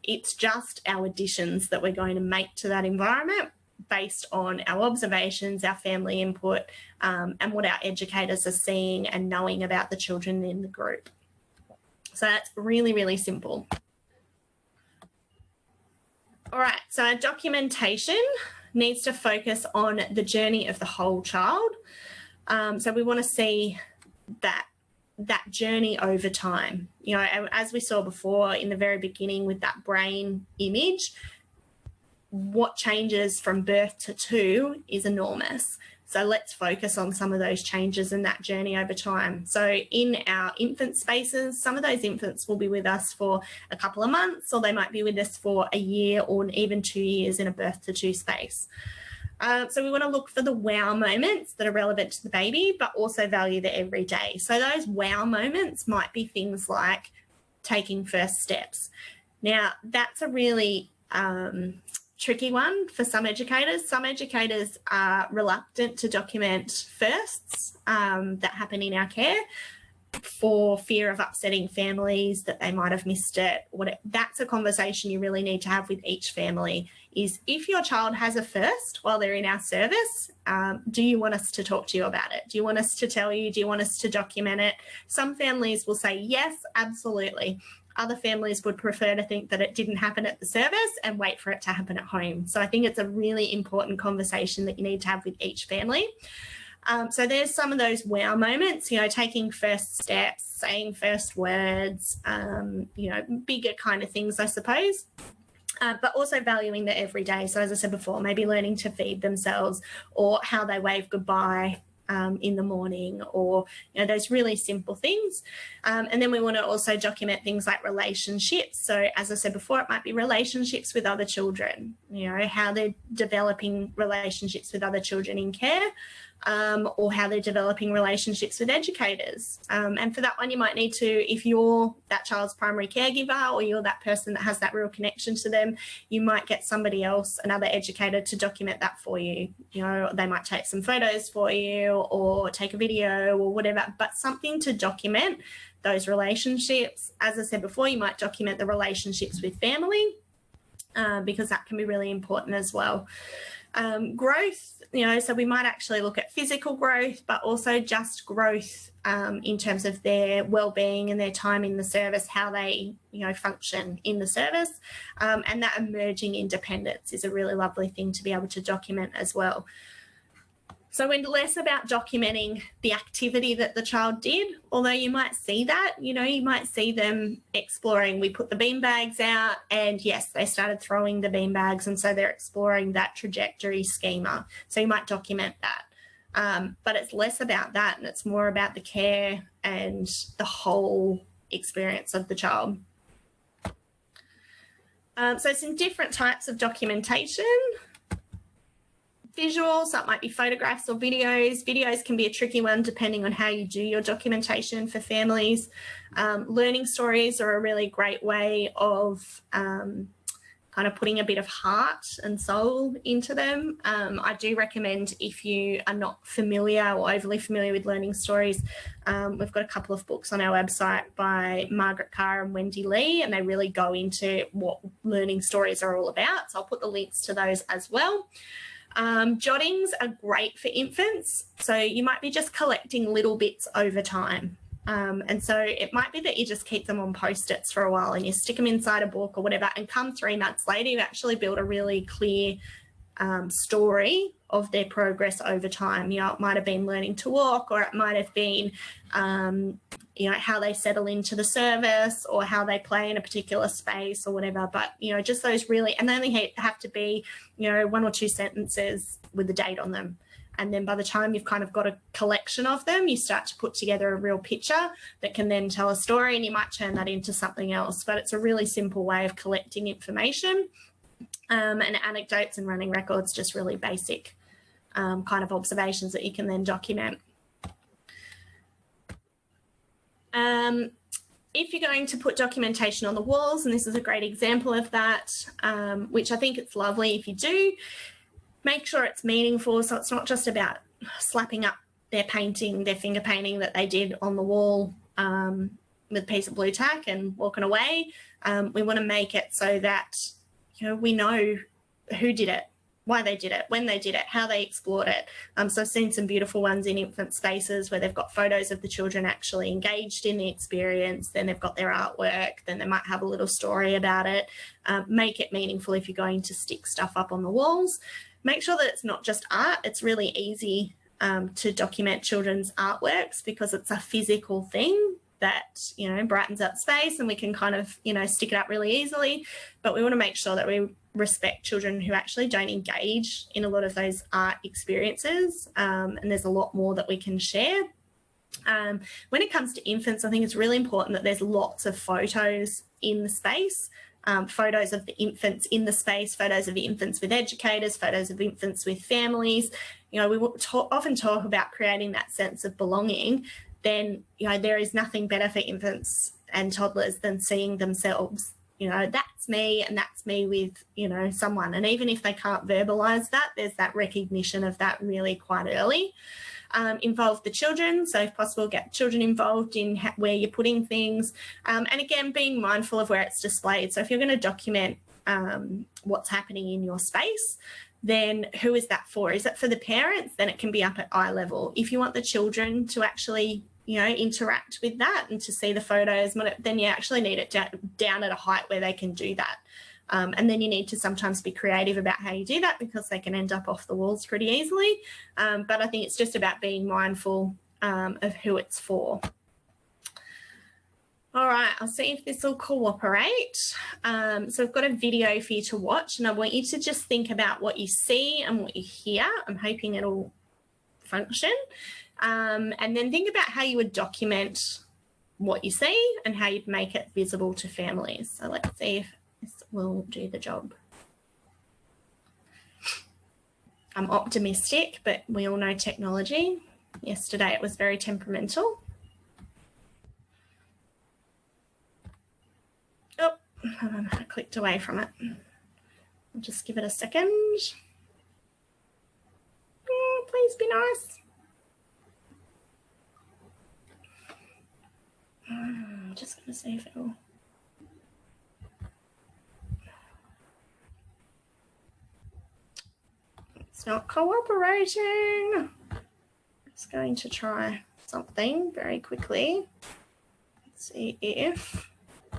It's just our additions that we're going to make to that environment based on our observations, our family input, and what our educators are seeing and knowing about the children in the group. So that's really, really simple. All right, so our documentation needs to focus on the journey of the whole child. So we want to see that journey over time. You know, as we saw before in the very beginning with that brain image, what changes from birth to 2 is enormous. So let's focus on some of those changes in that journey over time. So in our infant spaces, some of those infants will be with us for a couple of months, or they might be with us for a year or even 2 years in a birth to 2 space. So we want to look for the wow moments that are relevant to the baby, but also value the everyday. So those wow moments might be things like taking first steps. Now, that's a really tricky one for some educators. Some educators are reluctant to document firsts that happen in our care for fear of upsetting families, that they might have missed it. That's a conversation you really need to have with each family, is if your child has a first while they're in our service, do you want us to talk to you about it? Do you want us to tell you? Do you want us to document it? Some families will say, yes, absolutely. Other families would prefer to think that it didn't happen at the service and wait for it to happen at home. So I think it's a really important conversation that you need to have with each family. So there's some of those wow moments, you know, taking first steps, saying first words, you know, bigger kind of things, I suppose. But also valuing the everyday. So as I said before, maybe learning to feed themselves, or how they wave goodbye in the morning, or, you know, those really simple things. And then we want to also document things like relationships. So as I said before, it might be relationships with other children, you know, how they're developing relationships with other children in care, or how they're developing relationships with educators. And for that one, you might need to, if you're that child's primary caregiver, or you're that person that has that real connection to them, you might get somebody else, another educator, to document that for you. You know, they might take some photos for you, or take a video, or whatever, but something to document those relationships. As I said before, you might document the relationships with family. because that can be really important as well. Growth, so we might actually look at physical growth, but also just growth in terms of their well-being and their time in the service, how they, function in the service. And that emerging independence is a really lovely thing to be able to document as well. So we're less about documenting the activity that the child did, although you might see that, you might see them exploring. We put the beanbags out and yes, they started throwing the beanbags, and so they're exploring that trajectory schema. So you might document that. But it's less about that and it's more about the care and the whole experience of the child. So some different types of documentation. Visuals, that might be photographs or videos. Videos can be a tricky one depending on how you do your documentation for families. Learning stories are a really great way of kind of putting a bit of heart and soul into them. I do recommend, if you are not familiar or overly familiar with learning stories, we've got a couple of books on our website by Margaret Carr and Wendy Lee, and they really go into what learning stories are all about. So I'll put the links to those as well. Jottings are great for infants. So you might be just collecting little bits over time. And so it might be that you just keep them on Post-its for a while and you stick them inside a book or whatever, and come 3 months later, you actually build a really clear story of their progress over time. It might have been learning to walk, or it might have been, how they settle into the service or how they play in a particular space or whatever. But, just those really, and they only have to be, 1 or 2 sentences with the date on them. And then by the time you've kind of got a collection of them, you start to put together a real picture that can then tell a story, and you might turn that into something else. But it's a really simple way of collecting information, and anecdotes and running records, just really basic kind of observations that you can then document. If you're going to put documentation on the walls, and this is a great example of that, which I think it's lovely if you do, make sure it's meaningful. So it's not just about slapping up their painting, their finger painting that they did on the wall with a piece of blue tack and walking away. We want to make it so that, we know who did it, why they did it, when they did it, how they explored it. So I've seen some beautiful ones in infant spaces where they've got photos of the children actually engaged in the experience, then they've got their artwork, then they might have a little story about it. Make it meaningful if you're going to stick stuff up on the walls. Make sure that it's not just art. It's really easy to document children's artworks because it's a physical thing that, brightens up space, and we can kind of, stick it up really easily. But we want to make sure that we respect children who actually don't engage in a lot of those art experiences. And there's a lot more that we can share. When it comes to infants, I think it's really important that there's lots of photos in the space. Photos of the infants in the space, photos of the infants with educators, photos of infants with families. We often talk about creating that sense of belonging. Then, there is nothing better for infants and toddlers than seeing themselves. That's me and that's me with, someone. And even if they can't verbalise that, there's that recognition of that really quite early. Involve the children. So if possible, get children involved in where you're putting things. And again, being mindful of where it's displayed. So if you're going to document what's happening in your space, then who is that for? Is it for the parents? Then it can be up at eye level. If you want the children to actually, interact with that and to see the photos, then you actually need it down at a height where they can do that. And then you need to sometimes be creative about how you do that because they can end up off the walls pretty easily. But I think it's just about being mindful of who it's for. All right, I'll see if this will cooperate. So I've got a video for you to watch, and I want you to just think about what you see and what you hear. I'm hoping it'll function. And then think about how you would document what you see and how you'd make it visible to families. So let's see if this will do the job. I'm optimistic, but we all know technology. Yesterday it was very temperamental. Oh, I clicked away from it. I'll just give it a second. Oh, please be nice. I'm just going to see if it'll... It's not cooperating. Just going to try something very quickly. Let's see if I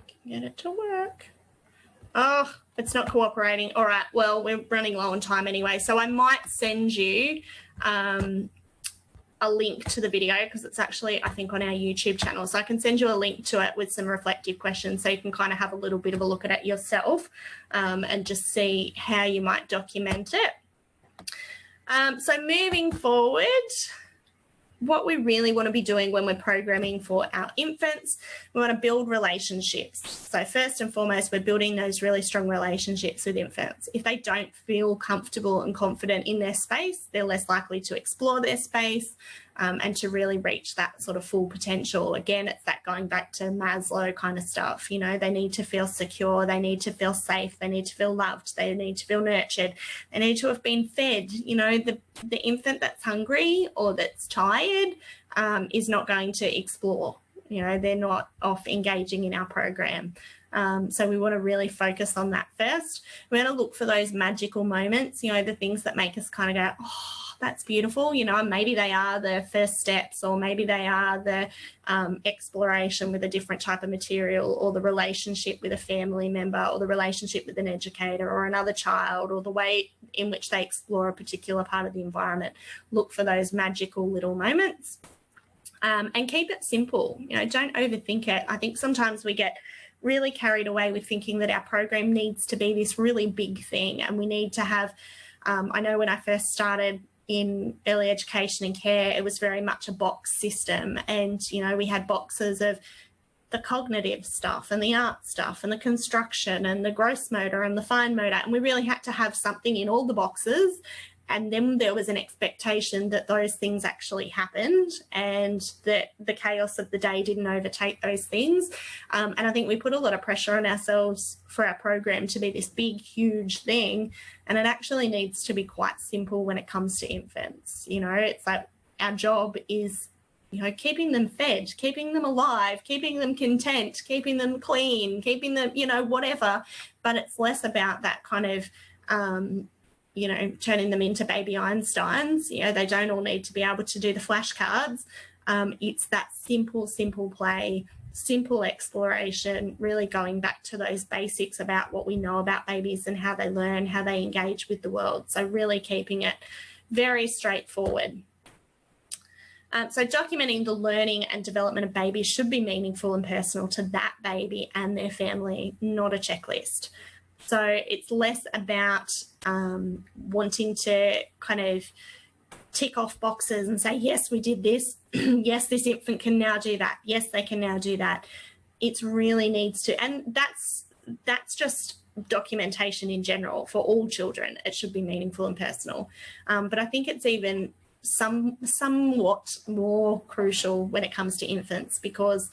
can get it to work. Oh, it's not cooperating. All right, well, we're running low on time anyway, so I might send you a link to the video because it's actually, I think, on our YouTube channel. So I can send you a link to it with some reflective questions so you can kind of have a little bit of a look at it yourself and just see how you might document it. So moving forward, what we really want to be doing when we're programming for our infants, we want to build relationships. So first and foremost, we're building those really strong relationships with infants. If they don't feel comfortable and confident in their space, they're less likely to explore their space and to really reach that sort of full potential. Again, it's that going back to Maslow kind of stuff. You know, they need to feel secure, they need to feel safe, they need to feel loved, they need to feel nurtured, they need to have been fed. You know, the infant that's hungry or that's tired is not going to explore. You know, they're not off engaging in our program. So we want to really focus on that first. We're going to look for those magical moments, you know, the things that make us kind of go, oh, that's beautiful. You know, maybe they are the first steps, or maybe they are the exploration with a different type of material, or the relationship with a family member, or the relationship with an educator or another child, or the way in which they explore a particular part of the environment. Look for those magical little moments and keep it simple. You know, don't overthink it. I think sometimes we get really carried away with thinking that our program needs to be this really big thing, and we need to have, I know when I first started in early education and care, it was very much a box system, and you know, we had boxes of the cognitive stuff and the art stuff and the construction and the gross motor and the fine motor, and we really had to have something in all the boxes. And then there was an expectation that those things actually happened and that the chaos of the day didn't overtake those things. And I think we put a lot of pressure on ourselves for our program to be this big, huge thing. And it actually needs to be quite simple when it comes to infants. You know, it's like our job is, you know, keeping them fed, keeping them alive, keeping them content, keeping them clean, keeping them, you know, whatever. But it's less about that kind of, you know, turning them into baby Einsteins. You know, they don't all need to be able to do the flashcards. It's that simple play, simple exploration, really going back to those basics about what we know about babies and how they learn, how they engage with the world. So really keeping it very straightforward. So documenting the learning and development of babies should be meaningful and personal to that baby and their family, not a checklist. So it's less about wanting to kind of tick off boxes and say, yes, we did this. Yes, this infant can now do that. Yes, they can now do that. It really needs to, and that's just documentation in general for all children. It should be meaningful and personal. But I think it's even somewhat more crucial when it comes to infants, because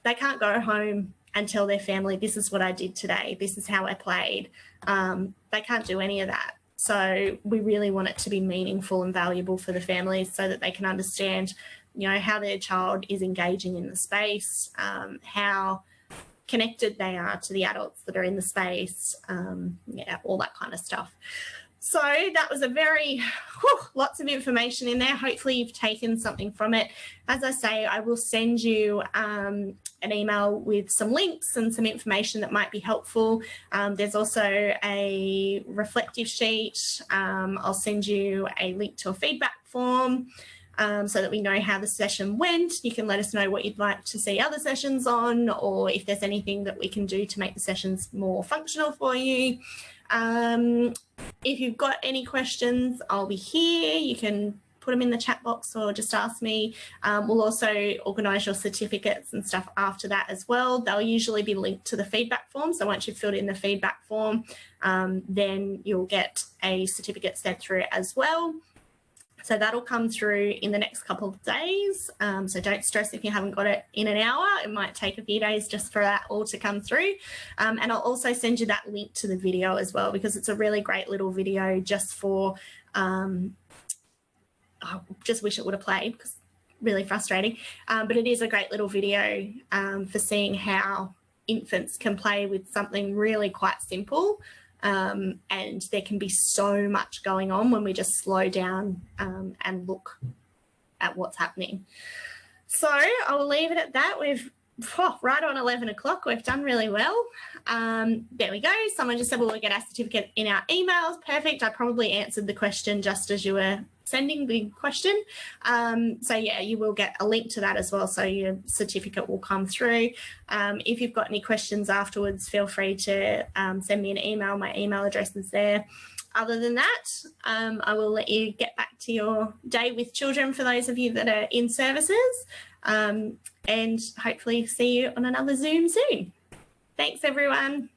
they can't go home and tell their family, this is what I did today, this is how I played. They can't do any of that. So we really want it to be meaningful and valuable for the families so that they can understand, you know, how their child is engaging in the space, how connected they are to the adults that are in the space, yeah, all that kind of stuff. So that was a very, lots of information in there. Hopefully you've taken something from it. As I say, I will send you an email with some links and some information that might be helpful. There's also a reflective sheet. I'll send you a link to a feedback form so that we know how the session went. You can let us know what you'd like to see other sessions on, or if there's anything that we can do to make the sessions more functional for you. If you've got any questions, I'll be here. You can put them in the chat box or just ask me. We'll also organise your certificates and stuff after that as well. They'll usually be linked to the feedback form. So once you've filled in the feedback form, then you'll get a certificate sent through as well. So that'll come through in the next couple of days. So don't stress if you haven't got it in an hour. It might take a few days just for that all to come through. And I'll also send you that link to the video as well, because it's a really great little video just for, I just wish it would have played because really frustrating. But it is a great little video for seeing how infants can play with something really quite simple, and there can be so much going on when we just slow down and look at what's happening. So I will leave it at that. We've right on 11 o'clock. We've done really well. There we go. Someone just said, well, we get our certificate in our emails. Perfect. I probably answered the question just as you were sending the question. So yeah, you will get a link to that as well. So your certificate will come through. If you've got any questions afterwards, feel free to send me an email. My email address is there. Other than that, I will let you get back to your day with children for those of you that are in services, and hopefully see you on another Zoom soon. Thanks, everyone.